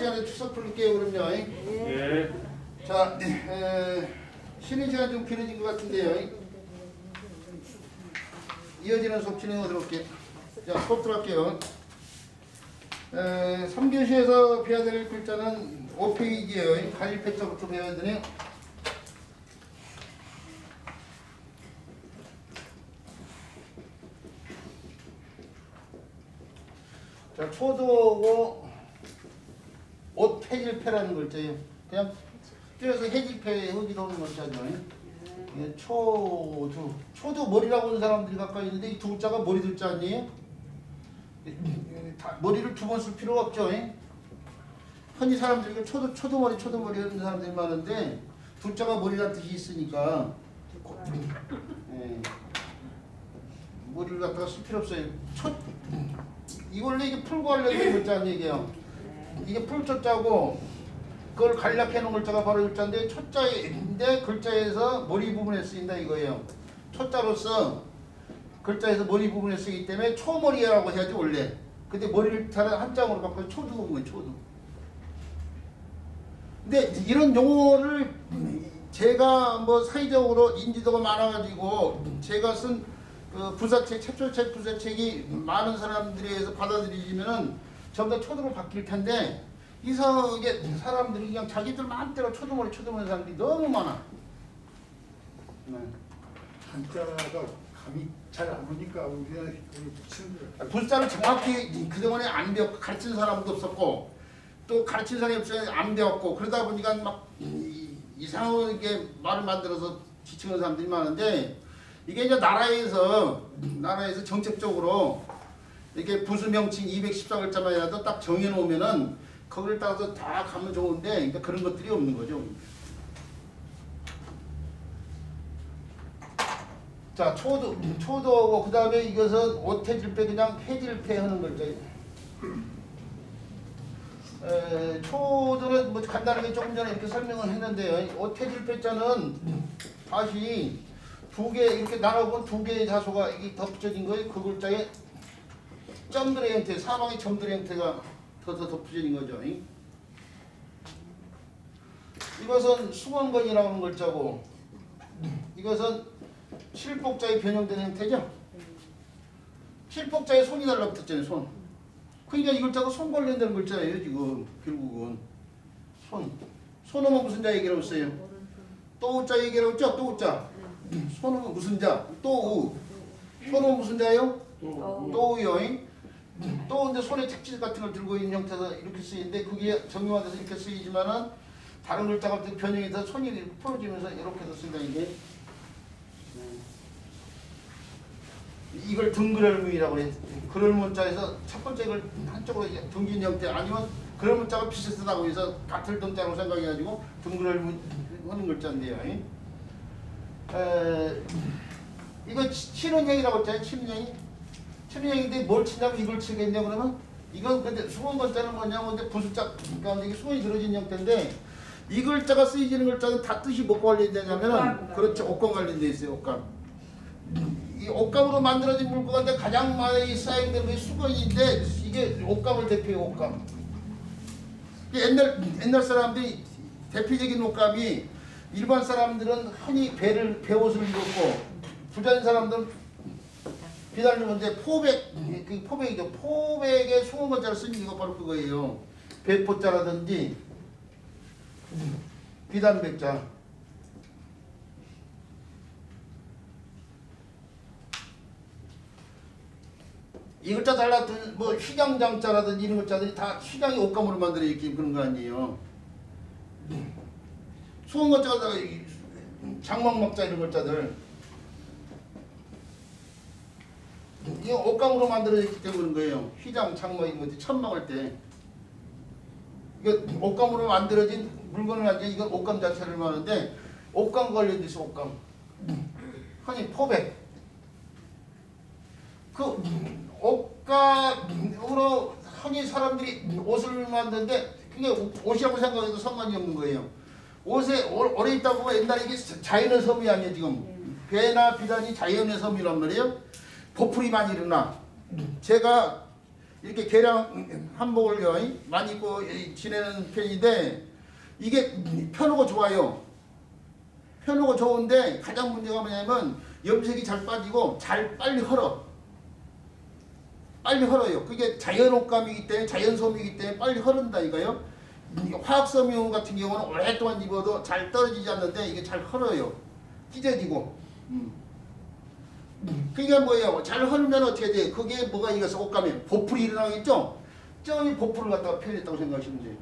시간에 추석 풀게요 그럼요. 예. 자, 쉬는 시간 좀 길어진 것 같은데요. 이어지는 수업 진행하도록 할게요. 자, 수업 들어갈게요. 3교시에서 배워야 될 글자는 5페이지예요. 관리패자부터 배워야 되네요. 자, 초도고 옷 해질패라는 글자예요. 그냥 줄여서 해질패 여기도 오는 글자죠. 이게 초도 머리라고 하는 사람들이 가까이 있는데 이 두 글자가 머리 들자 아니에요? 머리를 두 번 쓸 필요가 없죠. 흔히 사람들이 초도머리 하는 사람들이 많은데 둘자가 머리라는 뜻이 있으니까 머리를 갖다가 쓸 필요 없어요. 이걸로 이게 풀고 하려는 글자는 얘기예요. 이게 풀초자고 그걸 간략해 놓은 글자가 바로 글자인데 초자인데 글자에서 머리 부분에 쓰인다 이거예요. 초자로서 글자에서 머리 부분에 쓰기 때문에 초머리라고 해야지 원래. 근데 머리를 다른 한장으로 바꿔서 초두 본 거예요. 초두. 근데 이런 용어를 제가 뭐 사회적으로 인지도가 많아가지고 제가 쓴 그 부사책, 최초책 부사책이 많은 사람들에 의해서 받아들이지면은 전부 다 초도로 바뀔 텐데 이상하게 사람들이 그냥 자기들 마음대로 초도머리 사람들이 너무 많아. 한자가 감이 잘 안 오니까 우리가 그걸 붙이는 거야. 불사를 정확히 그동안에 안 배웠고 가르치는 사람도 없었고 또 가르치는 사람이 없어서 안 배웠고 그러다 보니까 막 이상하게 말을 만들어서 지칭하는 사람들이 많은데 이게 이제 나라에서 정책적으로 이렇게 부수 명칭 214글자만이라도 딱 정해놓으면은 거기를 따라서 다 가면 좋은데 그러니까 그런 것들이 없는 거죠. 자, 초도고 그 다음에 이것은 옷해질패 그냥 해질패 하는 글자예요. 초도는 뭐 간단하게 조금 전에 이렇게 설명을 했는데요. 옷해질패자는 다시 두 개 이렇게 나눠본 두 개의 자소가 이게 덧붙여진 거예요. 그 글자에 점들의 형태, 사방의 점들의 형태가 더 덧붙여진 거죠. 이것은 수건건이라고 하는 글자고 이것은 칠복자의 변형된 형태죠. 칠복자에 손이 달라붙었잖아요. 손. 그러니까 이 글자가 손 관련된 글자예요. 지금 결국은 손오면 무슨 자 얘기라고 했어요? 또우자 얘기라고 했죠? 또우자. 손오면 무슨 자? 또우. 손오면 무슨 자예요? 또우요. 또 근데 손에 책질 같은 걸 들고 있는 형태에서 이렇게 쓰이는데 그게 정형화돼서 이렇게 쓰이지만은 다른 글자가 변형이 돼서 손이 이렇게 풀어지면서 이렇게도 쓴다 이게. 이걸 등그럴문이라고 해요. 그럴문자에서 첫 번째 걸 한쪽으로 등긴 형태 아니면 그럴문자가 비슷하다고 해서 같은 등자로 생각해가지고 등그럴문 하는 글자인데요. 이거 치는형이라고 했잖아요. 치는형인데 뭘 치냐면 이걸 치겠냐 그러면 이건 근데 수건 글자는 뭐냐면 근데 부숫자 그러니까 이게 수건이 들어진 형태인데 이 글자가 쓰이지는 글자는 다 뜻이 뭐가 관련되냐면은 그렇죠. 옷감 관련돼 있어요. 옷감. 이 옷감으로 만들어진 물건인데 가장 많이 쌓이는 게 수건인데 이게 옷감을 대표해요. 옷감. 옛날 사람들이 대표적인 옷감이 일반 사람들은 흔히 배옷을 입었고 부자인 사람들은 비단을 입는데 포백이죠. 포백에 수건자를 쓴 이유가 바로 그거예요. 배포자라든지 비단백자. 이 글자 달라든 뭐 휘장장자라든지 이런 글자들이 다 휘장이 옷감으로 만들어 있긴 그런 거 아니에요. 수건 글자가 장막막자 이런 글자들 이 옷감으로 만들어 있기 때문에 그런 거예요. 휘장, 장막 이런 것들 천막할 때 이거 옷감으로 만들어진 물건을 하지 이건 옷감 자체를 말하는데 옷감 관련돼 있어. 옷감 흔히 포백 그 옷감으로 흔히 사람들이 옷을 만드는데 그게 옷이라고 생각해도 상관이 없는 거예요. 옷에 오래 있다 보면 옛날에 이게 자연의 섬이 아니에요. 지금 배나 비단이 자연의 섬이란 말이에요. 보풀이 많이 일어나. 제가 이렇게 개량 한복을요 많이 입고 지내는 편인데 이게 편하고 좋아요. 편하고 좋은데 가장 문제가 뭐냐면 염색이 잘 빠지고 잘 빨리 헐어. 빨리 헐어요. 그게 자연 옷감이기 때문에 자연 솜이기 때문에 빨리 헐은다 이거요. 화학 섬유 같은 경우는 오랫동안 입어도 잘 떨어지지 않는데 이게 잘 헐어요. 찢어지고. 그게 뭐예요? 잘 헐면 어떻게 돼? 그게 뭐가 이거서 옷감이 보풀이 일어나겠죠? 저기 보풀을 갖다가 표현했다고 생각하시면 돼요.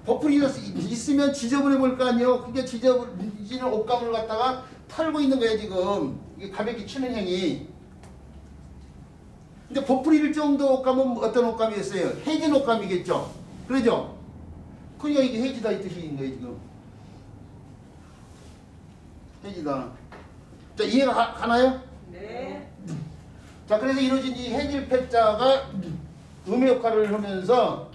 보풀이 있으면 지저분해 보일 거 아니에요? 그게 지저분해지는 옷감을 갖다가 털고 있는 거예요 지금. 이게 가볍게 치는 행위. 근데 보풀이 일 정도 옷감은 어떤 옷감이겠어요? 해진 옷감이겠죠? 그러죠? 그러니까 이게 해지다 이 뜻인 거예요 지금. 해지다. 자, 이해가 가나요? 네. 자, 그래서 이루어진 이 해질 패자가 음의 역할을 하면서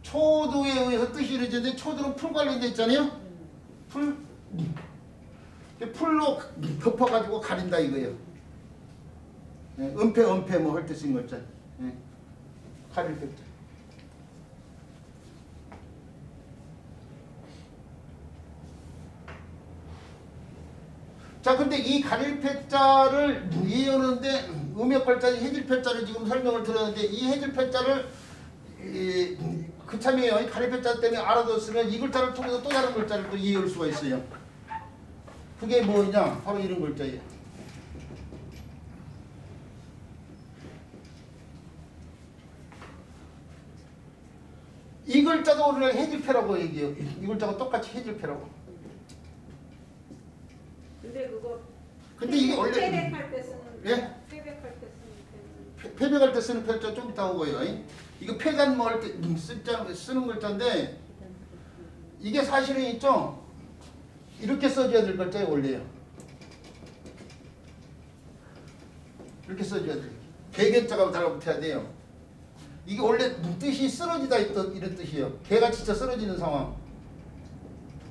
초도에 의해서 뜻이 이루어지는데 초도는 풀 관련돼 있잖아요? 풀로 덮어가지고 가린다 이거예요. 네, 은폐 뭐 할 때 쓰는 거 있잖아요. 네. 가릴 패자. 자, 근데 이 가릴 패자를 이해하는데 음역발자의 해질 패자를 지금 설명을 들었는데 이 해질 패자를 그참이에요. 가릴 패자 때문에 알아뒀으면 이 글자를 통해서 또 다른 글자를 또 이해할 수가 있어요. 그게 뭐냐? 바로 이런 글자예요. 이 글자도 우리가 해질패라고 얘기해요. 이 글자가 똑같이 해질패라고. 근데 이게 원래 패백할 때 쓰는 예? 패백할 때 쓰는 패백할 때 쓰는 패자 좀 이따 오고요. 이거 폐단 뭐 할 때 쓰는 글자인데 이게 사실은 있죠. 이렇게 써줘야 될 글자예요 원래요. 이렇게 써줘야 돼요. 개견자가 달라붙어야 돼요. 이게 원래 뜻이 쓰러지다 이런 뜻이에요. 개가 진짜 쓰러지는 상황.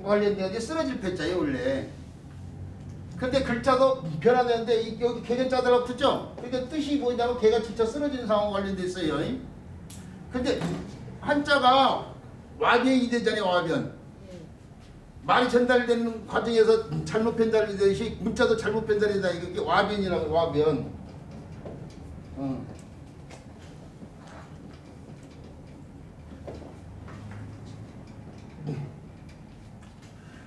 관련된 게 쓰러질 패자예요 원래. 근데 글자도 변화되는데 여기 개견자 달라붙었죠? 그러니까 뜻이 뭐냐면 개가 진짜 쓰러지는 상황과 관련돼 있어요. 근데 한자가 와변이 되잖아요 와변. 말이 전달되는 과정에서 잘못 변달되듯이 문자도 잘못 변달된다. 이게 와변이라고 와변.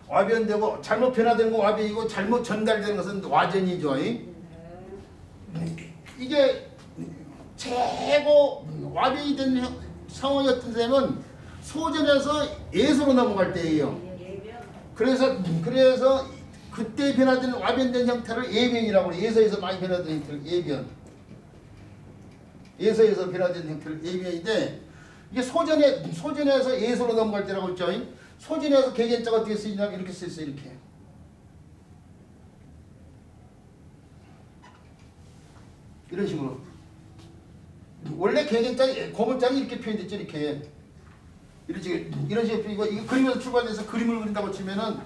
와변되고 잘못 변화되는 건 와변이고 잘못 전달되는 것은 와전이죠. 이게 최고 와변이 된 상황이었던 셈은 소전에서 예소로 넘어갈 때예요. 그래서 그때 변화되는 와변된 형태를 예변이라고 해요. 예서에서 많이 변화된 형태를 예변. 예서에서 변화된 형태를 예변인데 이게 소전에서 예소로 넘어갈 때라고 했죠. 소진에서 개견자가 어떻게 쓰이냐면 이렇게 쓰였어요. 이렇게. 이런 식으로. 원래 개견자 고문자는 이렇게 표현됐죠. 이렇게. 이런 식으로 표현이고 이거 그림에서 출발해서 그림을 그린다고 치면은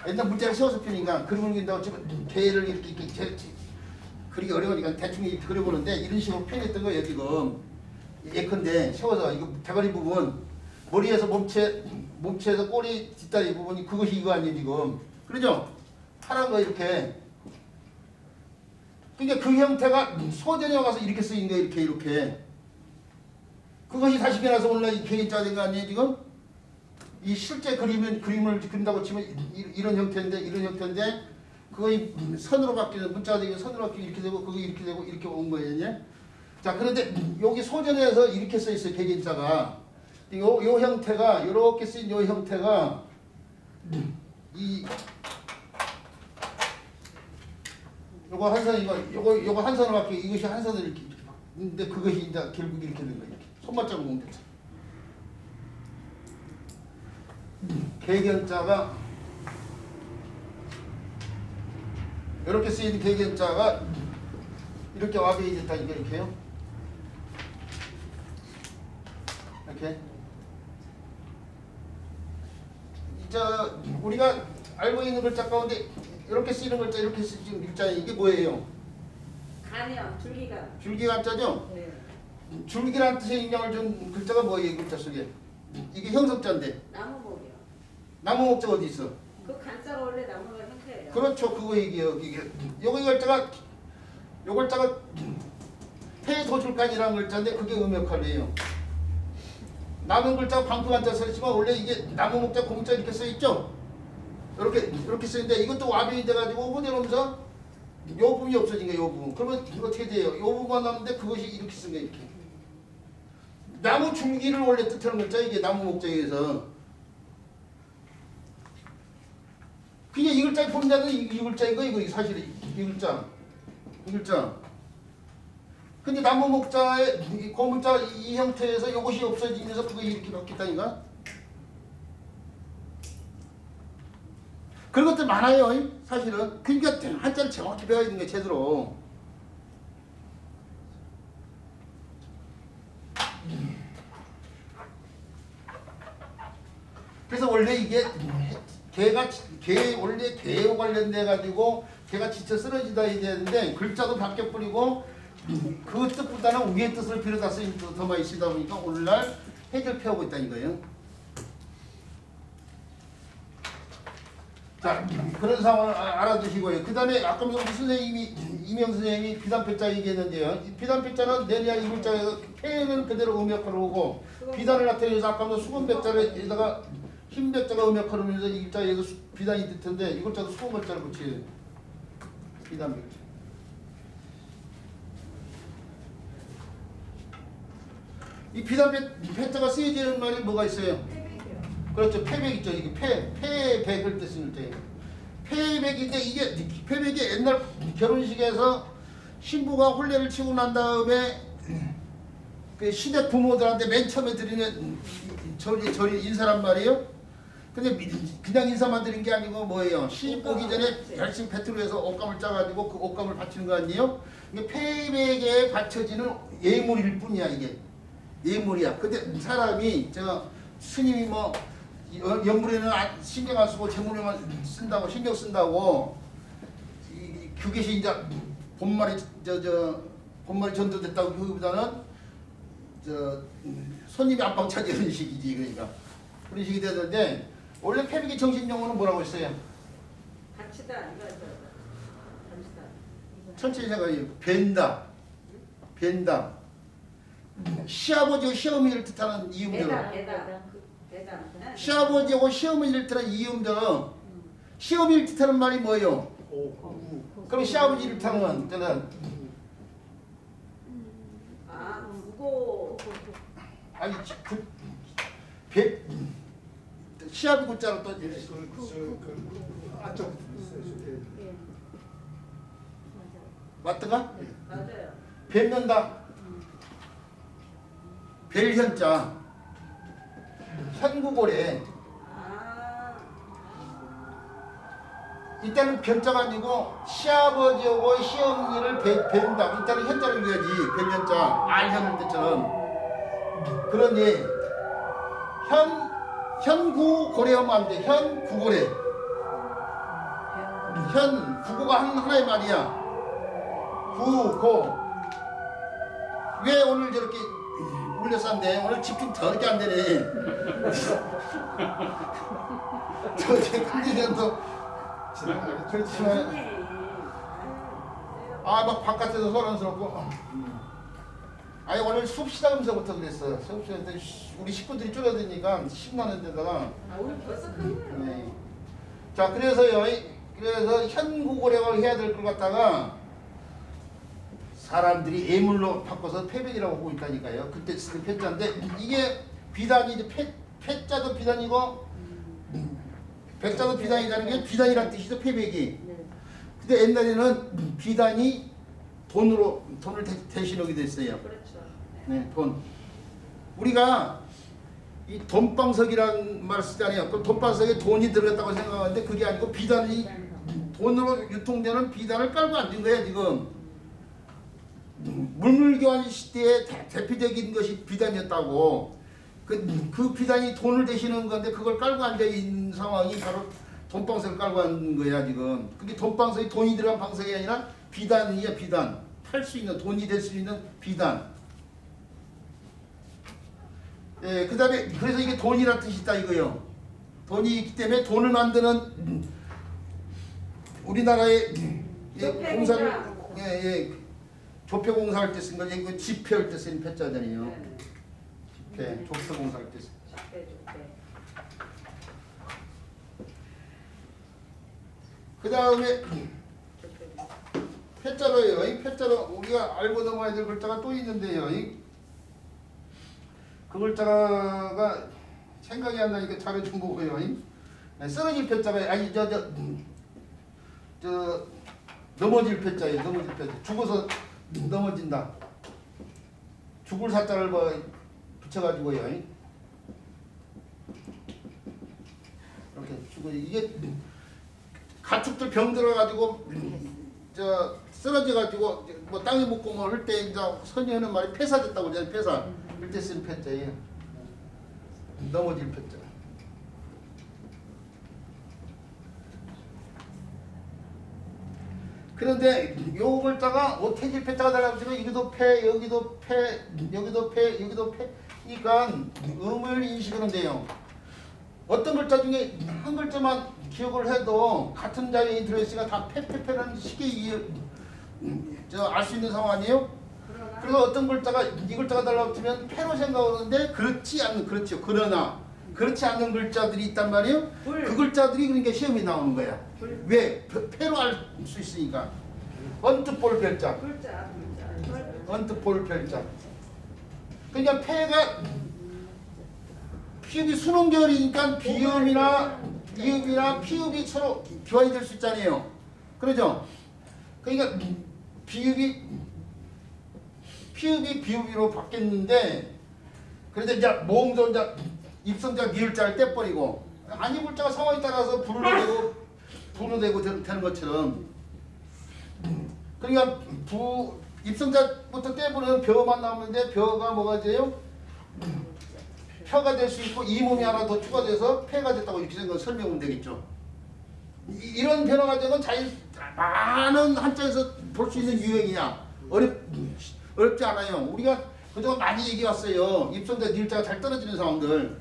옛날 문자를 세워서 표현이니까 그림을 그린다고 치면 개를 이렇게 그리기 어려우니까 대충 이렇게 그려보는데 이런 식으로 표현했던 거예요. 지금. 예컨대 세워서 이거 대가리 부분 머리에서 몸체에서 꼬리 뒷다리 부분이 그것이 이거 아니에요 지금. 그러죠? 파란 거 이렇게. 그러니까 그 형태가 소전에 와서 이렇게 쓰인 거예요. 이렇게. 그것이 다시 변해서 오늘날 이 개견자가 된 거 아니에요 지금? 이 실제 그림을 그린다고 치면 이런 형태인데 그거이 선으로 바뀌는 문자가 되고 선으로 바뀌고 이렇게 되고 그거 이렇게 되고 이렇게 온 거예요. 이제? 자 그런데 여기 소전에서 이렇게 써 있어요. 개견자가. 요 형태가 이렇게 쓰인 요 형태가 요거 한 선 요거 한 선으로 바뀌고 이것이 한 선으로 이렇게 근데 그것이 이제 결국 이렇게 된 거예요. 이렇게 손맛자국 옮겼죠. 개견자가 이렇게 쓰인 개견자가 이렇게 와변이 됐다니까 이렇게요. 이렇게. 우리가 알고 있는 글자 가운데 이렇게 쓰이는 글자 이렇게 쓰이는 글자 이게 뭐예요? 아니요, 줄기가. 줄기간자죠? 네. 줄기란 뜻의 영향을 준 글자가 뭐예요? 이 글자 속에. 이게 형석자인데 나무목이요. 나무 목자가 어디 있어? 그 간자가 원래 나무가 형태예요. 그렇죠. 그거 얘기예요. 이게 요거 글자가 요 글자가 폐도줄간이라는 글자인데 그게 음역할래요. 남은 글자가 방풍한자 써있지만 원래 이게 나무 목자 공자 이렇게 써있죠? 이렇게 써있는데 이것도 와변이 돼가지고 호대로면서 요 부분이 없어진 거예요. 요 부분. 그러면 이거 어떻게 돼요? 요 부분만 남는데 그것이 이렇게 쓴 거예요. 이렇게. 나무 줄기를 원래 뜻하는 글자 이게 나무 목자에서. 그게 이 글자의 본자는 이 글자인 거 이거 사실은 이 글자. 이 글자. 근데 나무 목자의 이 고문자 이 형태에서 이것이 없어지면서 그게 이렇게 바뀌었다니까. 그런 것들 많아요. 사실은. 그러니까 한자를 정확히 배워야 되는 게 제대로. 그래서 원래 이게 개 원래 개와 관련돼 가지고 개가 지쳐 쓰러지다 해야 되는데 글자도 바뀌어 버리고 그 뜻보다는 위의 뜻을 빌어다 쓰인 더 많이 쓰다 보니까 오늘날 해결 펴고 있다는 거예요. 자, 그런 상황을 알아두시고요. 그 다음에 아까 우리 선생님이 이명 선생님이 비단패자 얘기했는데요. 이 비단패자는 내리야 이 글자에서 폐는 그대로 음역하러 오고 비단을 나타내서 위해서 아까 수건백자에다가 흰백자가 음역하러 오면서 이 글자에서 비단이 뜻인데 이 글자도 수건백자를 붙여요. 비단백자. 이 비단패자가 쓰여지는 말이 뭐가 있어요? 태백이요. 그렇죠. 패백 있죠. 이게 패백을 뜻을 때예요. 패백인데 이게 패백이 옛날 결혼식에서 신부가 혼례를 치고 난 다음에 그 시댁 부모들한테 맨 처음에 드리는 절이 인사란 말이에요. 근데 그냥 인사만 드린 게 아니고 뭐예요? 시집 오기 전에 열심히 배틀해서 옷감을 짜가지고 그 옷감을 바치는 거 아니에요? 이게 패백에 받쳐지는 예물일 뿐이야 이게. 예물이야. 근데 사람이 스님이 뭐 연물에는 신경 안 쓰고 재물에만 쓴다고 신경 쓴다고 그것이 이제 본말이 본말이 전도됐다고 그보다는 손님이 안방 차지하는 식이지. 그러니까 그런 식이 되는데 원래 패백의 정신 용어는 뭐라고 했어요? 같이다 이거죠. 같이다. 천천히 생각해요. 벤다. 시아버지와 시어머니를 뜻하는 이음절. 배다. 시아버지하고 시어머니를 뜻하는 이음절. 시어머니를 뜻하는 말이 뭐예요? 그럼 시아버지를 뜻하는 때는 무고. 아니 시아비 구자로 또 안쪽 맞다가 맞아요. 뵙는다. 벨현자 현구고래. 일단은 변자가 아니고 시아버지하고 시어머니를 뵌다. 일단은 현자를 넣어야지. 벨현자 알현을 때처럼 그런 예. 현구고래하면 안 돼. 현구고래. 구고가 하나의 말이야. 구고. 왜 오늘 저렇게 울렸었는데 오늘 집중 더럽게 안 되네. 저제 컨디션도 그렇지만 막 바깥에서 소란스럽고 아니 오늘 수업 시작하면서부터 그랬어. 수업 시작할 때 우리 식구들이 줄어드니까 신나는 데다가 오늘 벌써 큰 거예요. 네. 자 그래서요. 그래서 현구고래를 해야 될 것 같다가 사람들이 예물로 바꿔서 패백이라고 보고 있다니까요. 그때 쓰는 패자인데 이게 비단이 이제 패자도 비단이고 백자도 비단이라는 게 비단이란 뜻이죠. 패백이. 근데 옛날에는 비단이 돈을 대신하게 됐어요. 그렇죠. 네, 돈. 우리가 이 돈방석이라는 말을 쓰잖아요. 그 돈방석에 돈이 들어갔다고 생각하는데 그게 아니고 비단이 돈으로 유통되는 비단을 깔고 앉은 거야 지금. 물물교환 시대의 대표적인 것이 비단이었다고. 그 비단이 돈을 대신하는 건데 그걸 깔고 앉아있는 상황이 바로 돈방석을 깔고 앉는 거야 지금. 그게 돈방석이 돈이 들어간 방석이 아니라 비단이야 비단. 팔 수 있는 돈이 될 수 있는 비단. 예, 그다음에 그래서 이게 돈이라는 뜻이 있다 이거요. 돈이 있기 때문에 돈을 만드는 우리나라의 공사를 예, 조폐공사할 때 쓴 거 이거 지폐할 때 쓰는 패자잖아요. 네. 지폐 조폐공사할 때. 적대 적대. 그 다음에 패자로요. 이 패자로 우리가 알고 넘어야 될 글자가 또 있는데요. 그 글자가 생각이 안 나니까 잘해준 거고요. 쓰러질 패자가 아니 저 넘어질 패자예요. 넘어질 패자. 죽어서 넘어진다. 죽을 사자를 뭐 붙여가지고요. 이렇게 죽어 이게 가축들 병 들어가지고 저 쓰러져가지고 뭐 땅에 묻고 뭐 할 때 이제 선이 하는 말이 폐사됐다고 그러잖아요. 폐사. 그때 쓰는 패자예요. 넘어질 패자. 그런데 요 글자가 오태질 패자가 달라붙으면 여기도 패, 여기도 패, 여기도 패, 여기도 패. 그러니까 음을 인식하는 데요. 어떤 글자 중에 한 글자만 기억을 해도 같은 자리에 들어있으니까 다 패패패라는 쉽게 알 수 있는 상황 아니에요? 그래서 어떤 글자가 이 글자가 달라붙으면 패로 생각하는데 그렇지 않는 그렇죠. 그러나 그렇지 않는 글자들이 있단 말이에요. 그 글자들이 그러니까 시험에 나오는 거야. 왜? 패로 알 수 있으니까. 언뜻볼 별자. 글자. 언뜻볼 별자. 그러니까 패가 피읍이 수능계열이니까 비읍이나 이읍이나 피읍이 서로 교환이 될 수 있잖아요. 그러죠? 그러니까 피읍이 비읍으로 바뀌었는데 그런데 이제 모음도 이제 입성자 미을자를 떼버리고 안 입을 자가 상황에 따라서 부로 되고 되는 것처럼 그러니까 입성자부터 떼버리면 벼만 나오는데 벼가 뭐가 돼요? 표가 될 수 있고 이 몸이 하나 더 추가돼서 폐가 됐다고 이렇게 생각 설명하면 되겠죠. 이런 변화가 된 건 많은 한자에서 볼 수 있는 유형이야. 어렵지 않아요. 우리가 그동안 많이 얘기해 왔어요. 입성자 니을자가 잘 떨어지는 상황들.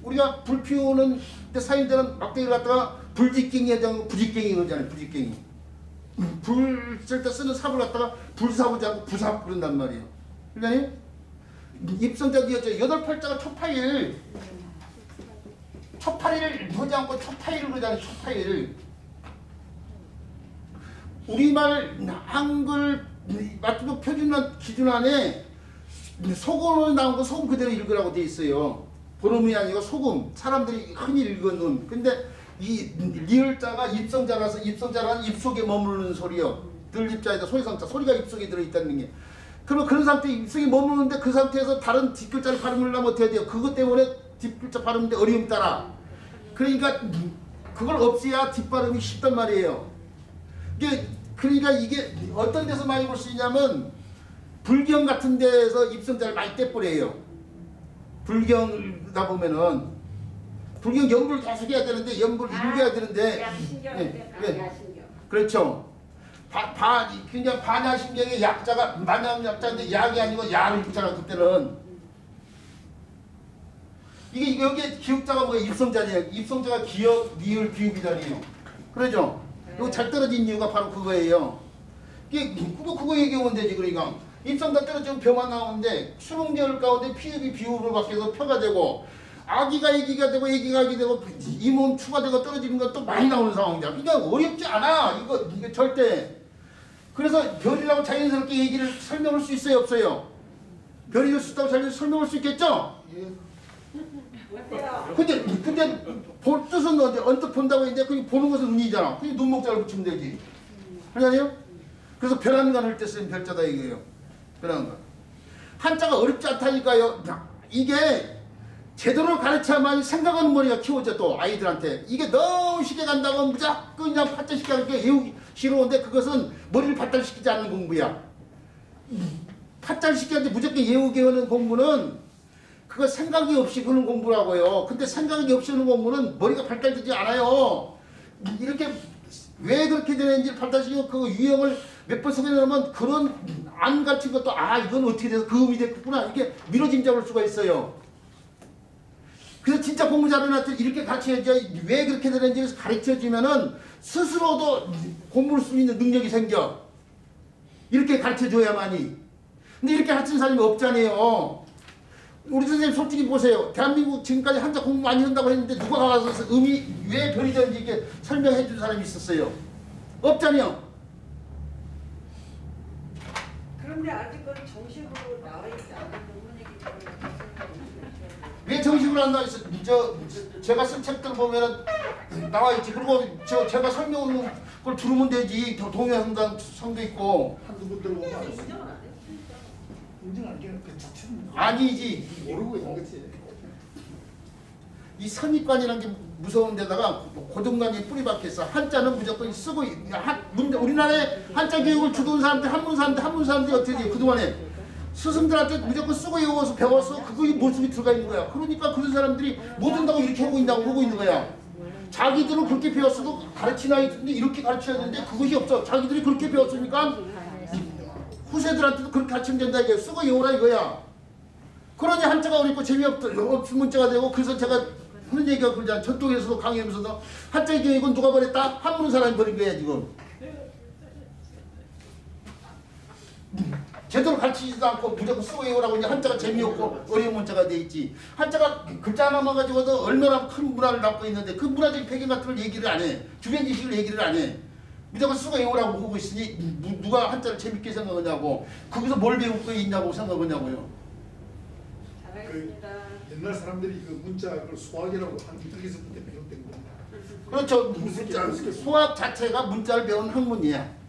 우리가 불 피우는 때 사인들은 막대기를 갖다가 불직갱이 하자고 부직갱이 그러잖아요. 부직갱이. 불 쓸 때 쓰는 삽을 갖다가 불삽을 하고 부삽 그런단 말이에요. 그러니까 입성자 니을자 8팔자가 초파일을 하지 않고 초파일을 그러잖아요. 초파일. 우리말 한글 맞춤법 표준화 기준 안에 소금으로 나온 거 소금 그대로 읽으라고 돼 있어요. 보름이 아니고 소금. 사람들이 흔히 읽는. 근데 이 리을자가 입성자라서 입성자라는 입속에 머무르는 소리요. 들입자에다 소리성자. 소리가 입속에 들어있다는 게. 그러면 그런 상태에 입속에 머무르는데 그 상태에서 다른 뒷글자를 발음하려면 어떻게 해야 돼요? 그것 때문에 뒷글자 발음인데 어려움 따라. 그러니까 그걸 없애야 뒷발음이 쉽단 말이에요. 그러니까 이게 어떤 데서 많이 볼 수 있냐면 불경 같은 데서 입성자를 많이 떼버려요. 불경다 보면은 불경 연불 계속 해야 되는데 연불 읽어야 되는데 야신경. 그렇죠. 그냥 반야신경의 약자가 만약약자인데 약이 아니고 야를 붙잖아 그때는. 이게 여기에 기역자가 뭐야? 입성자예요. 입성자가 기역, 니을, 비읍이잖아요. 그러죠? 이거 잘 떨어진 이유가 바로 그거예요. 이게 그거 얘기하면 되지. 그러니까 입성자 떨어지면 벼만 나오는데 수능계열 가운데 피읍이 비읍으로 바뀌어서 표가 되고 아기가 애기가 되고 애기가 아기 되고 이 몸 추가되고 떨어지는 것도 많이 나오는 상황이야. 그러니까 어렵지 않아. 이거 절대. 그래서 별이라고 자연스럽게 얘기를 설명할 수 있어요, 없어요? 별이 될 수 있다고 자연스럽게 설명할 수 있겠죠? 예. 근데 볼 뜻은 언제 언뜻 본다고 했는데 그게 보는 것은 눈이잖아. 그게 눈목자를 붙이면 되지. 그러잖아요? 그래서 별안간 할 때 쓰는 별자다 이거예요. 별안간. 한자가 어렵지 않다니까요. 이게 제대로 가르쳐야만 생각하는 머리가 키워져 또 아이들한테. 이게 너무 쉽게 간다고 무조건 그냥 발달시키게 하니까 외우기 싫어오는데 그것은 머리를 발달시키지 않는 공부야. 발달시키는데 무조건 외우게 하는 공부는 그거 생각이 없이 그런 공부라고요. 근데 생각이 없이 하는 공부는 머리가 발달되지 않아요. 이렇게 왜 그렇게 되는지 발달시키고 그 유형을 몇 번 쓰게 되면 그런 안 가르친 것도 아 이건 어떻게 돼서 그 의미 됐구나 이게 미뤄짐 잡을 수가 있어요. 그래서 진짜 공부 잘하는 애들 이렇게 가르쳐야지 왜 그렇게 되는지 가르쳐주면은 스스로도 공부를 수 있는 능력이 생겨. 이렇게 가르쳐줘야만이. 근데 이렇게 가르치는 사람이 없잖아요. 우리 선생님 솔직히 보세요. 대한민국 지금까지 한자 공부 많이 한다고 했는데 누가 가서 의미 왜 별이 되는지 이렇게 설명해 준 사람이 있었어요? 없잖아요. 그런데 아직은 정식으로 나와 있지 않은 논문이기 때문에 왜 정식으로 안 나와 있어? 제가 쓴 책들 보면은 나와 있지. 그리고 제가 설명하는 걸 들으면 되지. 동해상당 성도 있고. 한두 번 들어보면 알았어. 인정은 안 해요. 인정 안 되는 그 자체는 아니지. 모르고 있는 거지. 이 선입관이라는 게 무서운 데다가 고정관념이 뿌리박혀있어. 한자는 무조건 쓰고 우리나라에 한자 교육을 주도한 사람들 한문 사람들이 어떻게 돼요? 그동안에 스승들한테 무조건 쓰고 외워서 배워서 그거의 모습이 들어가 있는 거야. 그러니까 그런 사람들이 못 한다고 이렇게 하고 있는 거야. 자기들은 그렇게 배웠어도 가르치나 했는데 이렇게 가르쳐야 되는데 그것이 없어. 자기들이 그렇게 배웠으니까 후세들한테도 그렇게 가르치면 된다 이게 쓰고 외우라 이거야. 그러니 한자가 어렵고 재미없는 문자가 되고 그래서 제가 하는 얘기가 그러잖아. 저쪽에서도 강의하면서도 한자 교육은 누가 버렸다? 한문 사람이 버린 거야 지금. 제대로 가르치지도 않고 무조건 쓰고 외우라고 이제 한자가 재미없고 어려운 문자가 돼 있지. 한자가 글자 하나만 가지고도 얼마나 큰 문화를 담고 있는데 그 문화적인 배경 같은 걸 얘기를 안 해. 주변 지식을 얘기를 안 해. 무조건 쓰고 외우라고 하고 있으니 누가 한자를 재밌게 생각하냐고. 거기서 뭘 배울 거 있냐고 생각하냐고요. 잘하겠습니다. 옛날 사람들이 그 문자를 수학이라고 한국에서부터 배웠던 겁니다. 그렇죠. 수학 자체가 문자를 배운 학문이야.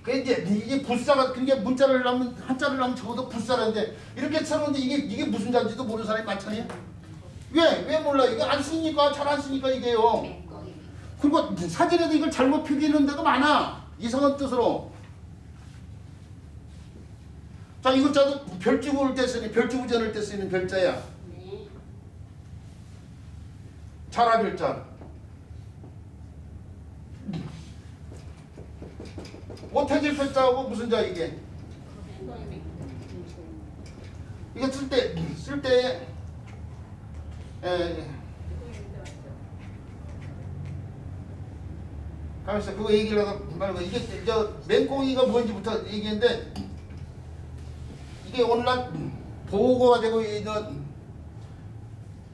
그 이게 불사가 그게 문자를 하면 한자를 하면 적어도 불사라는데 이렇게 써놓는데 이게 무슨 자인지도 모르는 사람이 많잖아요. 왜 몰라? 이거 안 쓰니까 잘 안 쓰니까 이게요. 그리고 사진에도 이걸 잘못 표기하는 데가 많아. 이상한 뜻으로. 자, 이 글자도 별주부를 때 쓰는 별주부전을 때 쓰는 별자야. 자라별자. 오태질 별자하고 무슨 자 이게? 이거 쓸 때 가만있어. 그거 얘기를 하다 말고 이게 맹꽁이가 뭔지부터 얘기했는데 이게 오늘날 보고가 되고 있는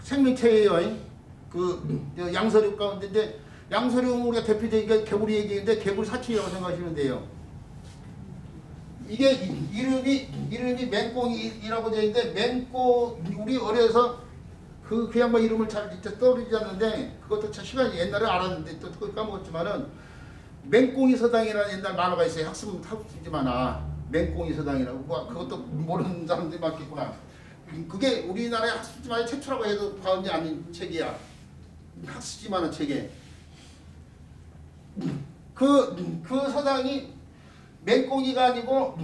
생명체예요. 그 양서류 가운데인데 양서류 우리가 대표적인 개구리 얘기인데 개구리 사촌이라고 생각하시면 돼요. 이게 이름이 맹꽁이라고 되어 있는데 우리 어려서 그 양반 이름을 잘 떠오르지 않는데 그것도 참 시간이 옛날에 알았는데 또 그걸 까먹었지만은 맹꽁이 서당이라는 옛날 만화가 있어요. 학습지만아 맹꽁이 서당이라고 그것도 모르는 사람들이 많겠구나. 그게 우리나라의 학습지만의 최초라고 해도 과언이 아닌 책이야. 학습지만한 책에 그 서당이 맹꽁이가 아니고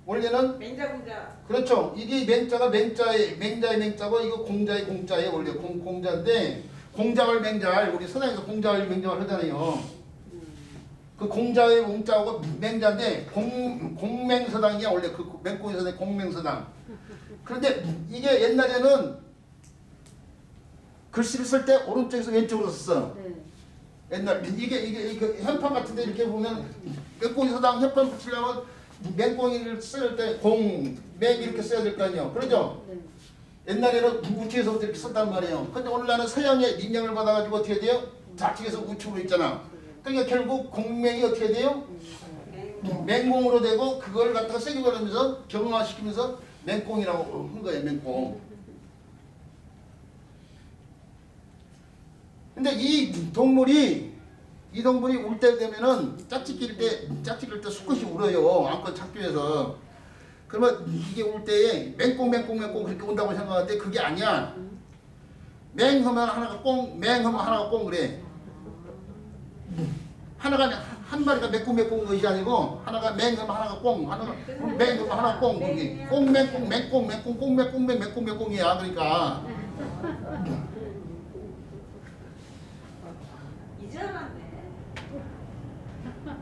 원래는 맹자공자. 그렇죠. 이게 맹자가 맹자의 맹자고 이거 공자의 공자예요. 원래 공자인데 공자를 맹자를 우리 서당에서 공자를 맹자를 하잖아요. 그 공자의 공자하고 맹자인데 공맹서당이야. 원래 그 맹꽁이 서당 공맹서당. 그런데 이게 옛날에는 글씨를 쓸 때 오른쪽에서 왼쪽으로 썼어. 옛날 이게 현판 같은데 이렇게 보면 맹꽁이 서당 현판 붙이려면 맹꽁이를 쓸 때 맹 이렇게 써야 될 거 아니에요. 그러죠? 옛날에는 우측에서부터 이렇게 썼단 말이에요. 근데 오늘날은 서양의 인양을 받아가지고 어떻게 돼요? 좌측에서 우측으로 있잖아. 그러니까 결국 공맹이 어떻게 돼요? 맹공으로 되고 그걸 갖다가 세게 걸으면서 경화시키면서 맹꽁이라고 한 거예요. 맹꽁. 근데 이 동물이 울 때 되면은 짝짓 낄 때 수컷이 울어요. 암컷 찾기 위해서. 그러면 이게 울 때에 맹꽁 그렇게 운다고 생각하는데 그게 아니야. 맹 하면 하나가 꽁, 맹 하면 하나가 꽁 그래. 하나가 한 마리가 맹꽁 것이 아니고 하나가 맹 하면 하나가 꽁, 하나가 맹 하면 하나가 꽁. 꽁맹꽁 맹꽁이야. 그러니까. 지나갔네.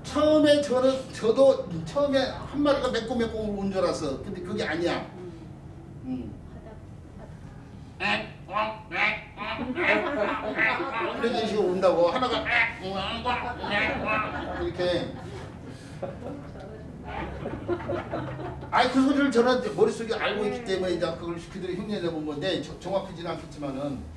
처음에 저도 처음에 한 마리가 맺고 온 줄 알았어. 근데 그게 아니야. 이런 식으로 온다고 하나가 이렇게. 아니 그 소리를 저는 머릿속에 알고 있기 때문에 이제 그걸 그들이 흉내내 본 건데 정확하지는 않겠지만은.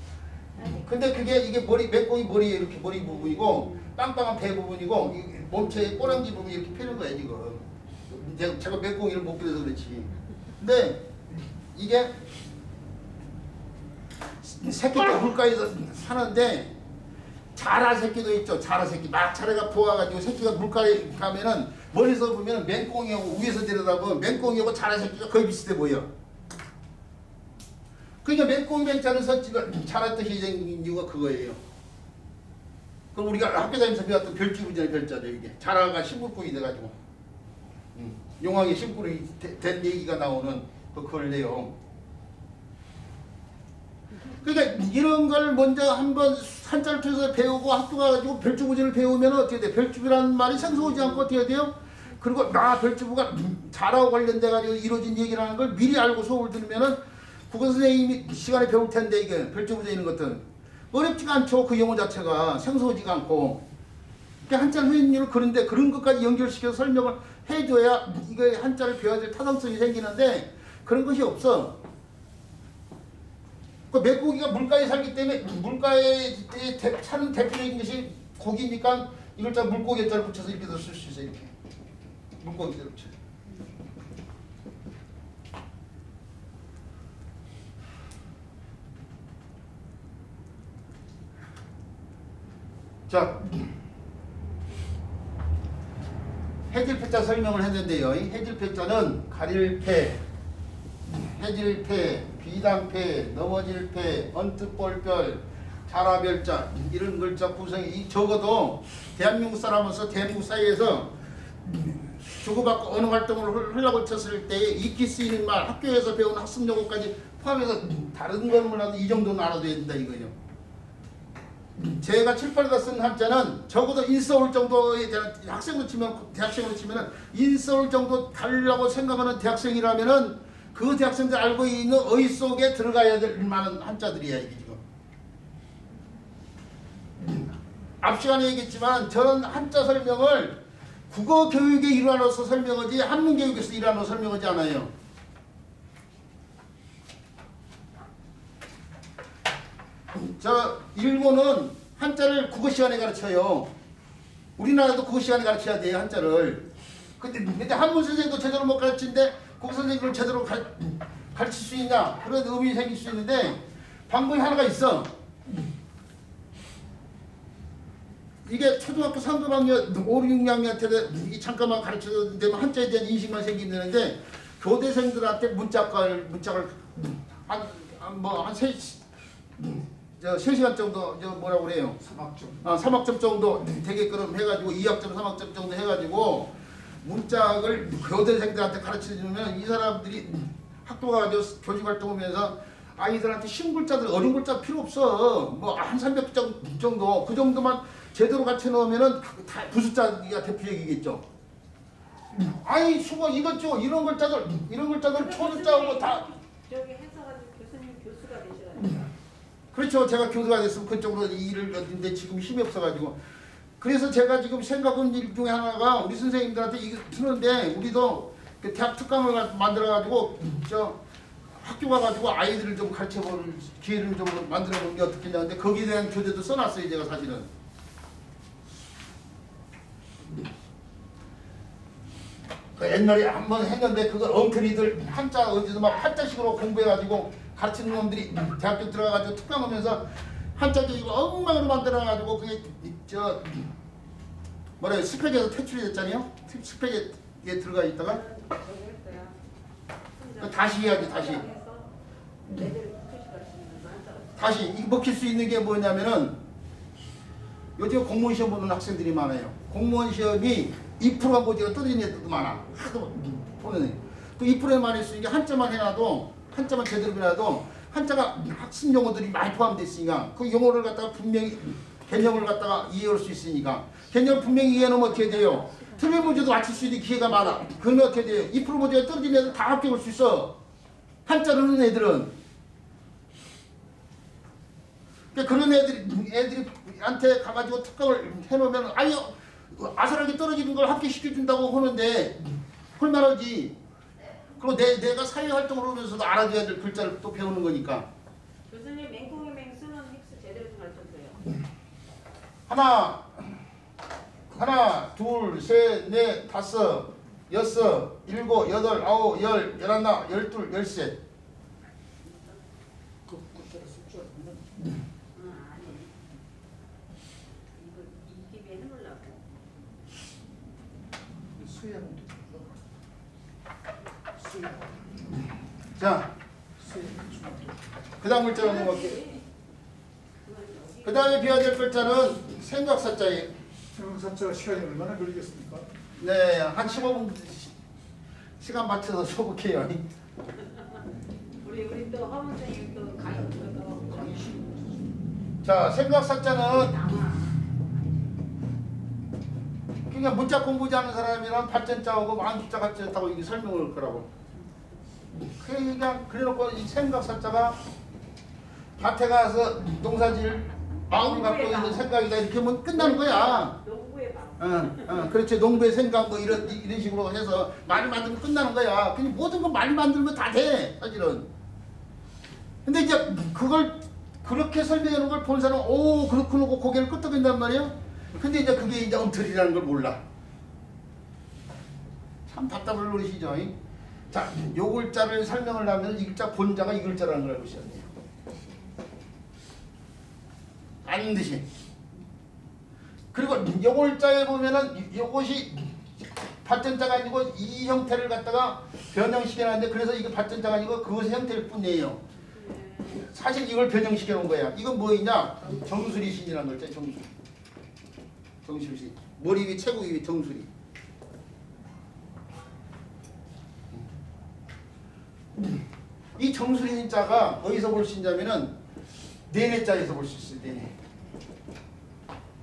근데 그게 이게 맥공이 머리에 이렇게 머리 부분이고 빵빵한 배 부분이고 이 몸체의 꼬랑지 부분이 이렇게 펴는 거야 지금. 제가 맥공이를 못 그려서 그렇지. 근데 이게 새끼가 물가에서 사는데 자라 새끼도 있죠. 자라 새끼 막 자라가 부어가지고 새끼가 물가에 가면은 멀리서 보면 맹꽁이하고 위에서 내려다보면 맹꽁이하고 자라 새끼가 거의 비슷해 보여. 그러니까 맹꽁이 맹자는 자라 뜻이 생긴 이유가 그거예요. 그럼 우리가 학교 다니면서 배웠던 별주부전의 별자죠. 이게 자라가 심불꾼이 돼가지고 용왕이 심불이 된 얘기가 나오는 그걸 내용. 그러니까 이런 걸 먼저 한번 한자를 통해서 배우고 학교 가가지고 별주부전을 배우면 어떻게 돼? 별주부라는 말이 생소하지 않고 어떻게 돼요? 그리고 별주부가 자라고 관련돼 가지고 이루어진 얘기라는 걸 미리 알고 수업을 들으면은 국어 선생님이 시간에 배울 텐데 이게 별주부전 이런 것들은 어렵지가 않죠. 그 용어 자체가 생소하지가 않고 한자를 회인율을 그런데 그런 것까지 연결시켜서 설명을 해줘야 이거 한자를 배워야 될 타당성이 생기는데 그런 것이 없어. 그 멧고기가 물가에 살기 때문에 물가에 사는 대표적인 것이 고기니까 이걸 다 물고기 자를 붙여서 이렇게 쓸 수 있어요. 이렇게 물고기 자를 붙여. 자, 해질패자 설명을 했는데요. 해질패자는 가릴패, 해질패, 비단패, 넘어질패, 언뜻볼별, 자라별자 이런 글자 구성이 적어도 대한민국 사람으로서 대한민국 사회에서 주고받고 언어 활동을 하려고 쳤을 때 익히 쓰이는 말, 학교에서 배운 학습 용어까지 포함해서 다른 건 몰라도 이 정도는 알아둬야 된다 이거죠. 제가 칠판에다 쓴 한자는 적어도 인서울 정도에 대한 학생으로 치면 대학생으로 치면은 인서울 정도 가려고 생각하는 대학생이라면은 그 대학생들 알고 있는 어휘 속에 들어가야 될 만한 한자들이야 이게 지금. 앞 시간에 얘기했지만 저는 한자 설명을 국어 교육의 일환으로서 설명하지 한문 교육에서 일환으로 설명하지 않아요. 저 일본은 한자를 국어 시간에 가르쳐요. 우리나라도 국어 시간에 가르쳐야 돼요 한자를. 근데 한문 선생님도 제대로 못 가르치는데 국어 선생님을 제대로 가르칠 수 있냐 그런 의문이 생길 수 있는데 방법이 하나가 있어. 이게 초등학교 3학년 5, 6학년한테 잠깐만 가르쳐도 되면 한자에 대한 인식만 생기는데 교대생들한테 문짝을 한 3시간 정도 뭐라고 그래요? 3학점 정도 되게끔 해가지고 2학점 3학점 정도 해가지고 문짝을 교대생들한테 가르쳐주면 이 사람들이 학교 가가지고 교직활동하면서 아이들한테 쉬운 글자들 어려운 글자 필요 없어. 뭐 한 300점 정도 그 정도만 제대로 갖춰 놓으면은 다 부숫자가 대표적이겠죠. 아니 수고 이것저것 이런 글자들 초자하고 다 저기 해석하는 교수님 교수가 되셔가지고. 그렇죠. 제가 교수가 됐으면 그쪽으로 일을 했는데 지금 힘이 없어가지고. 그래서 제가 지금 생각한 일 중에 하나가 우리 선생님들한테 이거 트는데 우리도 그 대학 특강을 만들어가지고 학교 가가지고 아이들을 좀 가르쳐볼 기회를 좀 만들어보는 게 어떻겠냐. 근데 거기에 대한 교재도 써놨어요 제가 사실은. 그 옛날에 한번 했는데 그걸 엉터리들 한자 어디서 막 한자식으로 공부해가지고 가르치는 놈들이 대학교 들어가가지고 특강하면서 한자 교육을 엉망으로 만들어가지고 그게 뭐래요 스펙에서 퇴출이 됐잖아요. 스펙에 들어가 있다가 다시 해야지 다시 이 먹힐 수 있는 게 뭐냐면은 요즘 공무원 시험 보는 학생들이 많아요. 공무원 시험이 2%가 고지가 떨어지는 애들도 많아. 하도 보는 애. 그 2%에 많이 쓰니까 한자만 해놔도 한자만 제대로 해놔도 한자가 학습 용어들이 많이 포함되어 있으니까 그 용어를 갖다가 분명히 개념을 갖다가 이해할 수 있으니까. 개념 분명히 이해하면 어떻게 돼요? 틀린 문제도 맞출 수 있는 기회가 많아. 그러면 어떻게 돼요? 2% 문제가 떨어진 애들 다 합격할 수 있어. 한자를 하는 애들은. 그러니까 그런 애들한테 가가지고 특강을 해놓으면 아니 아슬하게 떨어지는 걸 합격시켜준다고 하는데 헐말하지. 그리고 내가 사회활동을 하면서도 알아줘야 될 글자를 또 배우는 거니까. 교수님 맹꽁이 맹 쓰는 힉스 제대로 좀 가르쳐주세요. 하나, 둘, 셋, 넷, 다섯, 여섯, 일곱, 여덟, 아홉, 열, 열하나, 열둘, 열셋. 그 숫자 아니. 이거 이 기회에 해놓으려고. 수행은 자, 그 다음 글자로 넘어갈게요. 그 다음에 배워야 될 글자는 생각사자예요. 생각사자가 시간이 얼마나 걸리겠습니까? 네, 한 15분 시간 맞춰서 써볼게요. 우리 또 허문생님 또 강의 또 자, 생각사자는 그러니까 문자 공부지 않은 사람이랑 발전자하고 만숫자 같이 했다고 이게 설명을 할 거라고. 그냥 그래놓고 이 생각사자가 밭에 가서 농사질 마음 갖고 있는 생각이다 이렇게 하면 끝나는 거야. 농구의 방. 그렇지. 농부의 생각 뭐 이런 식으로 해서 많이 만들면 끝나는 거야. 그냥 모든 거 많이 만들면 다 돼 사실은. 근데 이제 그걸 그렇게 설명해 놓은 걸 본 사람은 오 그렇구나 하고 고개를 끄덕인단 말이에요. 근데 이제 그게 이제 엉터리라는 걸 몰라. 참 답답을 노리시죠. 자, 요 글자를 설명을 하면 이 글자 본자가 이 글자라는 걸 알고 있어야 돼요. 반드시. 그리고 요 글자에 보면은 요것이 발전자가 아니고 이 형태를 갖다가 변형시켜놨는데 그래서 이거 발전자가 아니고 그것의 형태일 뿐이에요. 사실 이걸 변형시켜 놓은 거야. 이건 뭐이냐? 정수리 신이라는 글자. 정수리. 정수리. 머리 위 최고 위 정수리. 이 정수리 신자가 어디서 볼 수 있냐면은 네네자에서 볼 수 있어요. 네네.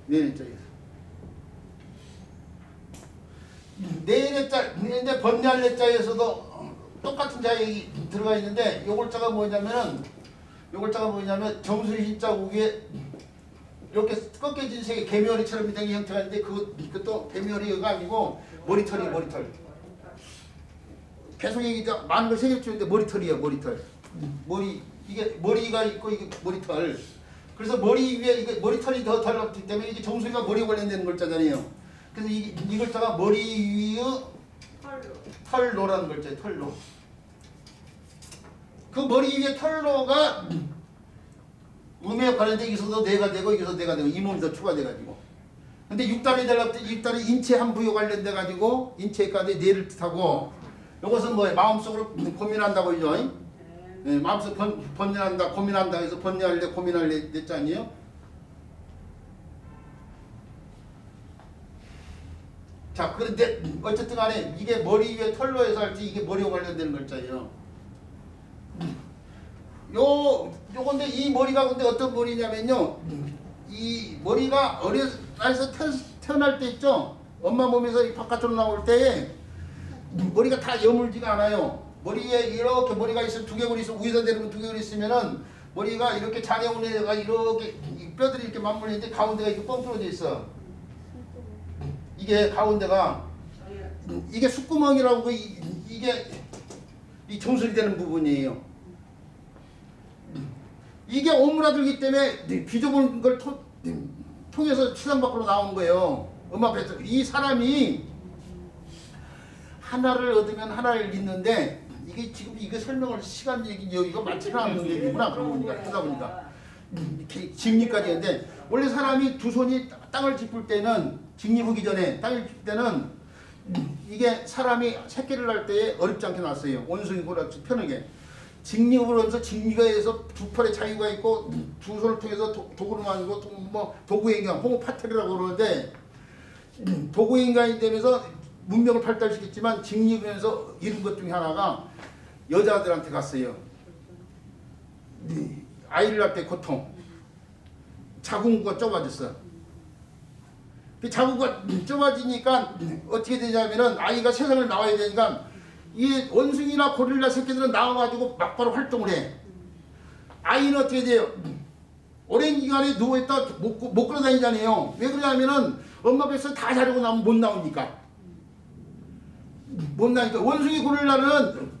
네네자에서. 네네자, 근데 번뇌할래자에서도 똑같은 자에 들어가 있는데 요 글자가 뭐냐면 정수리 신자 위에 이렇게 꺾여진 세 개 개미머리처럼 된 형태가 있는데 그것도 개미머리가 아니고 머리털이 머리털. 계속 얘기가 많은 걸 새길 줄 있는데 머리털이에요. 머리털. 이게 머리가 있고 이게 머리털. 그래서 머리 위에 이게 머리털이 더 달랐기 때문에 이게 정수리가 머리에 관련되는 글자잖아요. 그래서 이 글자가 머리 위의 털로라는 글자예요. 털로. 그 머리 위에 털로가 음에 관련된 여기서도 내가 되고 여기서 내가 되고 이 몸이 더 추가돼가지고. 근데 육단이 되려면 육단이 인체 한 부에 관련돼가지고 인체까지 뇌를 뜻하고 이것은 뭐예요? 마음속으로 고민한다고 하죠. 네, 마음속 번뇌한다, 고민한다 해서 번뇌할래, 고민할래 됐지 아니에요? 자, 그런데 어쨌든 간에 이게 머리 위에 털로 해서 할지 이게 머리와 관련되는 글자예요. 요건데 이 머리가 근데 어떤 머리냐면요. 이 머리가 어려서 태어날 때 있죠. 엄마 몸에서 이 바깥으로 나올 때에 머리가 다 여물지가 않아요. 머리에 이렇게 머리가 있으면 두개골이 있으면 위에서 내리면 두개골이 있으면은 머리가 이렇게 자네운에가 이렇게 뼈들이 이렇게 맞물리는데 가운데가 이렇게 뻥 뚫어져 있어. 이게 가운데가 이게 숫구멍이라고 이게 이 정수리 되는 부분이에요. 이게 오므라들기 때문에 비좁은 걸 통해서 세상 밖으로 나온 거예요. 엄마 뱃속. 이 사람이 하나를 얻으면 하나를 잃는데 이게 지금 이거 설명을 시간 얘기죠. 이거 많지는 않은 얘기구나. 그러고 보니까 하다 보니까 직립까지 했는데 원래 사람이 두 손이 땅을 짚을 때는 직립하기 전에 땅을 짚을 때는 이게 사람이 새끼를 낳을 때에 어렵지 않게 낳았어요. 원숭이보다 편하게. 직립으로 해서 직립에서 두 팔에 자유가 있고 두 손을 통해서 도구를 만들고 뭐 도구행위가 호모파텍이라고 그러는데 도구행위가 되면서 문명을 발달시켰지만 직립에서 잃은 것 중에 하나가 여자들한테 갔어요. 아이를 낳을 때 고통. 자궁구가 좁아졌어. 그 자궁구가 좁아지니까 어떻게 되냐면은 아이가 세상을 나와야 되니까 이 원숭이나 고릴라 새끼들은 나와가지고 막바로 활동을 해. 아이는 어떻게 돼요? 오랜 기간에 누워있다 못 걸어다니잖아요. 왜 그러냐면은 엄마 뱃에서 다 자르고 나면 못 나오니까. 못 나니까. 원숭이 고릴라는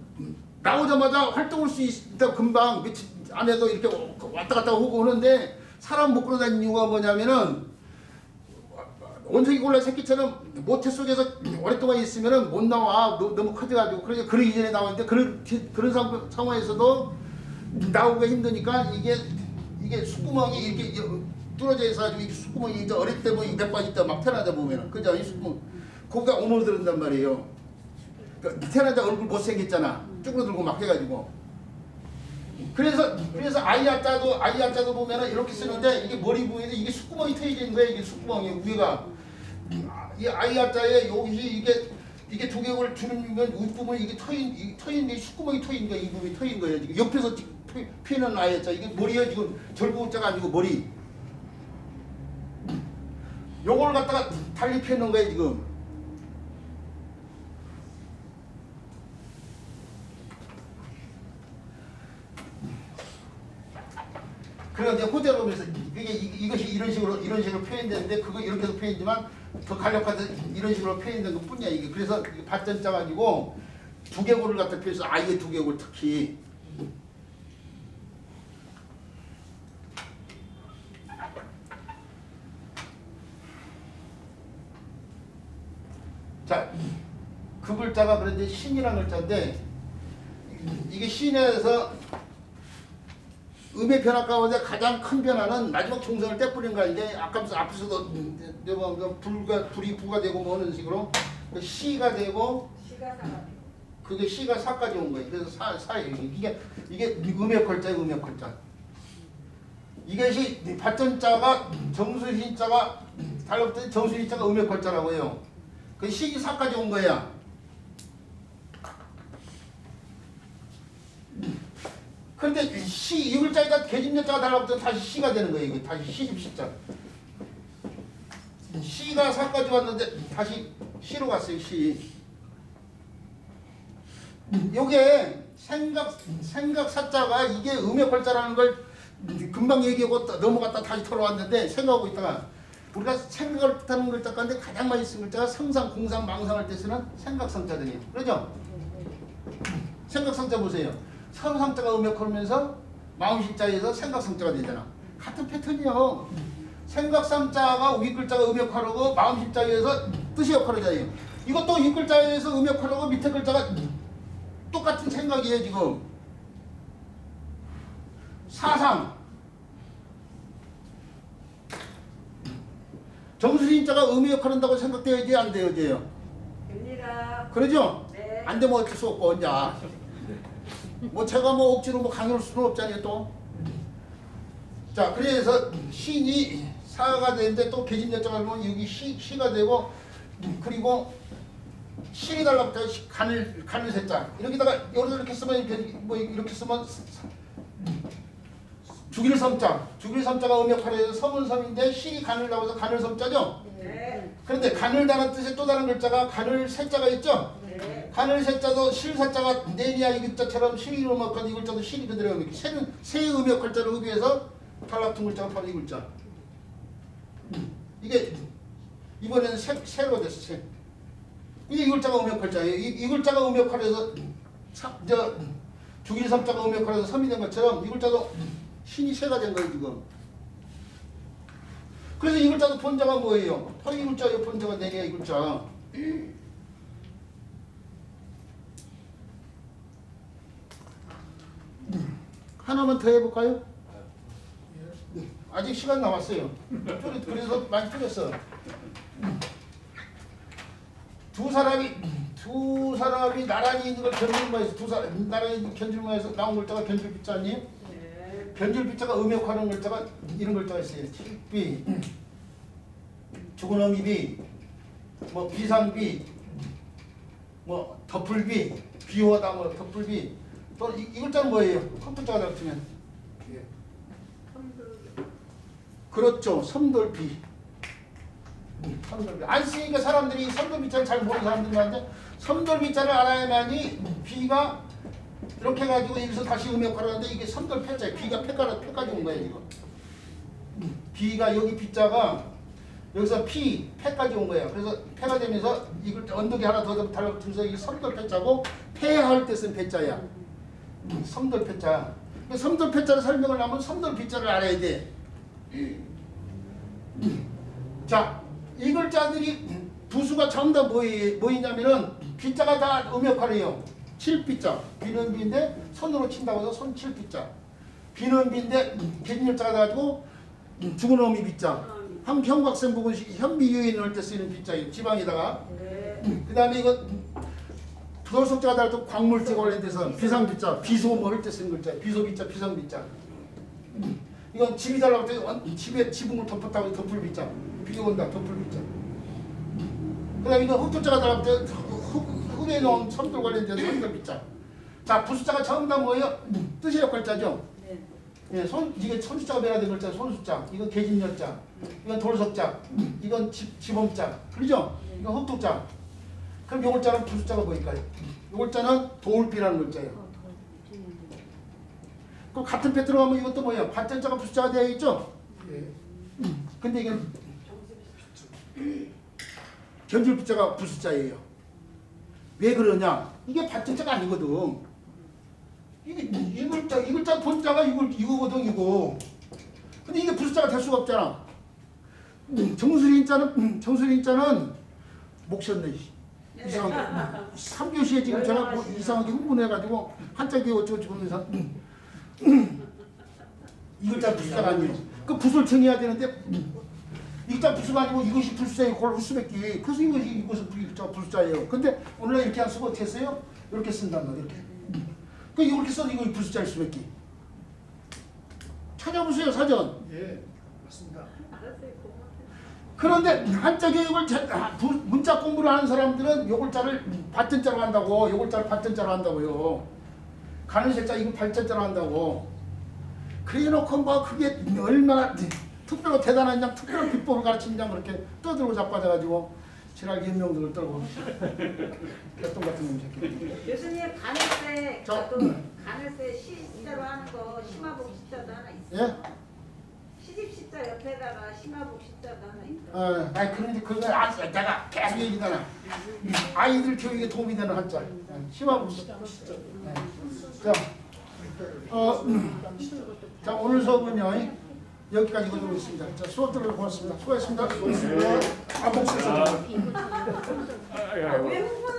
나오자마자 활동할 수 있다 금방 며칠 안에도 이렇게 왔다 갔다 오고 오는데 사람 못 걸어다니는 이유가 뭐냐면은 원숭이 고릴라 새끼처럼 모태 속에서 오랫동안 있으면은 못 나와. 너무 커져가지고. 그러니까 그러기 전에 나오는데 그런 상황에서도 나오기가 힘드니까 이게 숨구멍이 이렇게 뚫어져 있어가지고 이 숨구멍이 이제 어릴 때 보면 몇 번 있다 막 태어나다 보면은 그죠? 이 숨구멍 거기가 오므들은단 말이에요. 그러니까 태어나자 얼굴 못생겼잖아. 쭈그러들고 막 해가지고. 그래서 아이아자도 보면은 이렇게 쓰는데 이게 머리 부위에 이게 숨구멍이 트여져 있는 거야. 이게 숨구멍이 위가 이 아이아자에 여기 이게 두 개를 주는 윗부분이 이게 터인 게 숨구멍이 터인 거야. 이 부분이 터인 거예요. 지금 옆에서 피는 아이아자 이게 머리에 지금 절구자가 아니고 머리. 요걸 갖다가 달리 펴는 거야 지금. 그런데 호재로 보면서 이것이 이런 식으로 표현되는데 그거 이렇게도 표현되지만 더 간략하게 이런 식으로 표현된 것 뿐이야 이게. 그래서 발전자 가지고 두개골을 갖다 표해서 아이의 두개골 특히. 자, 그 글자가 그런데 신이라는 글자인데 이게 신에서 음의 변화 가운데 가장 큰 변화는 마지막 총성을 떼뿌린 거인데 앞에서도 불이 부가 되고 뭐 하는 식으로 시가 되고 그게 시가 사까지 온 거예요. 그래서 사예요. 이게 음의 글자예요. 음의 글자. 이것이 발전자가 정수신자가 달라붙은 정수신자가 음의 글자라고 해요. 그 시기 사까지 온 거야. 그런데 이 글자에다 계집자가 달라붙으면 다시 시가 되는 거예요. 이거 다시 시집시자. 시가 사까지 왔는데 다시 시로 갔어요. 시. 요게 생각 사자가 이게 음의 글자라는 걸 금방 얘기하고 넘어갔다 다시 돌아왔는데 생각하고 있다가 우리가 생각을 뜻하는 글자 가운데 가장 많이 쓴 글자가 상상, 공상, 망상할 때 쓰는 생각상자들이에요. 그러죠? 생각상자 보세요. 서상자가 음역하면서 마음신자에서 생각상자가 되잖아. 같은 패턴이요. 생각상자가 윗글자가 음역하려고 마음신자에서 뜻이 역할하잖아요. 이것도 윗글자에서 음역하려고 밑에 글자가 똑같은 생각이에요. 지금 사상 정수신자가 음의 역할을 한다고 생각되어야지 안 되어져요? 됩니다. 그러죠? 네. 안 되면 어쩔 수 없고 이제 뭐 제가 뭐 억지로 뭐 강요할 수는 없잖아요 또. 자 그래서 신이 사가 되는데 또 계집여자가 보면 여기 시가 되고 그리고 신이 달라붙어 간을 세자 이렇게다가 이렇게 쓰면 뭐 이렇게 쓰면 죽일 섬자 죽일섬자가 음역하려서 섬은 섬인데 신이 간을 나와서 간을 섬자죠. 네. 그런데 간을 다는 뜻의 또 다른 글자가 간을 세자가 있죠. 네. 간을 세자도 실사자가 네니아 이 글자처럼 신이 음역한 이 글자도 신이 그대로 음역. 새 음역 글자를 흡입해서 달라붙은 글자가 바로 이 글자. 이게 이번에는 새로 됐어. 새. 이게 이 글자가 음역 글자예요. 이 글자가 음역하려서 죽일 섬자가 음역하려서 섬이 된 것처럼 이 글자도 신이 새가 된 거예요 지금. 그래서 이 글자도 본자가 뭐예요? 이 글자예요. 본자가 네니아 이 글자. 하나만 더 해볼까요? 아직 시간 남았어요. 그래서 많이 틀렸어. 두 사람이 나란히 있는 걸 견줄마에서 나란히 견줄마에서 나온 글자가 견줄비자 아니에요? 네. 견줄비자가 음역하는 글자가 이런 글자가 있어요. 틱비, 죽은 어미비, 뭐 비상비, 뭐 덮을비, 비호하다 뭐 덮을비. 또 이 글자는 뭐예요? 큰 글자가 나왔으면 그렇죠. 섬돌비. 섬돌비. 안 쓰니까 사람들이 섬돌비자를 잘 모르는 사람들이 많은데 섬돌비자를 알아야만이 비가 이렇게 해가지고 여기서 다시 음역하려 하는데 이게 섬돌패자예요. 비가 패까지 온 거예요. 이거. 비가 여기 비자가 여기서 패까지 온 거예요. 그래서 패가 되면서 이걸 언덕이 하나 더 달라붙으면서 이게 섬돌패자고 패할 때 쓴 패자야. 섬돌패자. 섬돌패자를 설명을 하면 섬돌비자를 알아야 돼. 자, 이 글자들이 부수가 전부 다 뭐이냐면은 비자가 다 음역하래요. 칠비자. 비는 비인데 손으로 친다고 해서 손칠비자. 비는 비인데 개진열자가 돼가지고 죽은 어미 비자. 형각생 부분 현비유인 할 때 쓰이는 비자예요. 지방에다가. 그 다음에 이거 도석자가 달도 광물제가 관련돼서 비상비자, 비소모 할 때 쓰는 글자예요. 비소비자, 비상비자. 이건 집이 달라고 때 집에 지붕을 덮었다고 덮을비자. 비가 온다, 덮을비자. 그 다음에 이거 흙도자가 달라고 때 흙에 넣은 섬돌 관련돼서 섬돌비자. 자, 부수자가 전부 다 뭐예요? 뜻의 역할자죠. 예, 이게 손수자가 변화된 글자, 손수자. 이건 개진열자. 이건 돌석자. 이건 지범자. 그러죠? 이건 흙도자. 그럼 요 글자는 부수자가 뭐일까요? 요 글자는 돌비라는 글자예요. 그럼 같은 패 들어가면 이것도 뭐예요? 받전자가 부수자가 되어 있죠? 예. 근데 이건 견줄부자가 부수자예요. 왜 그러냐? 이게 받전자가 아니거든. 이 글자 본자가 이거거든, 이거. 근데 이게 부수자가 될 수가 없잖아. 정수리인자는 목셨네. 이상하게. 3교시에 지금 제가 뭐 이상하게 흥분해가지고 한자기 어쩌고 보면서 이 글자 부수자가 아니에요. 그 붓을 정해야 되는데 이 글자 부수가 아니고 이것이 부수자예요. 그걸 흡수했기. 그래서 이것은 부수자예요. 근데 오늘날 이렇게 안 쓰고 어떻게 했어요? 이렇게 쓴단 말이에요. 이렇게. 그 이렇게 써도 이거 부수자일 수밖에. 찾아보세요, 사전. 예. 맞습니다. 그런데 한자 교육을 문자 공부를 하는 사람들은 요 글자를 받전자로 한다고, 요 글자를 받전자로 한다고요. 가는색자 이거 발전자로 한다고. 그래놓고 뭐 그게 얼마나 특별히 대단한 특별한 비법을 가르치는 그렇게 떠들고 자빠져가지고 지랄 연명들을 떨고 개똥 같은 놈 새끼. 교수님 간을세 시자로 하는 거 심화복 시자도 하나 있어요. 예? 시집 시자 옆에다가 심화복 시자도 하나 있어요. 아니 그런데 그거 내가 계속 얘기잖아. 아이들 교육에 도움이 되는 한자. 심화복 시자. 자 오늘 수업은요 여기까지 하도록 하겠습니다. 자 수업 들어서 고맙습니다. 수고하셨습니다. 수고하셨습니다. 왜 흥분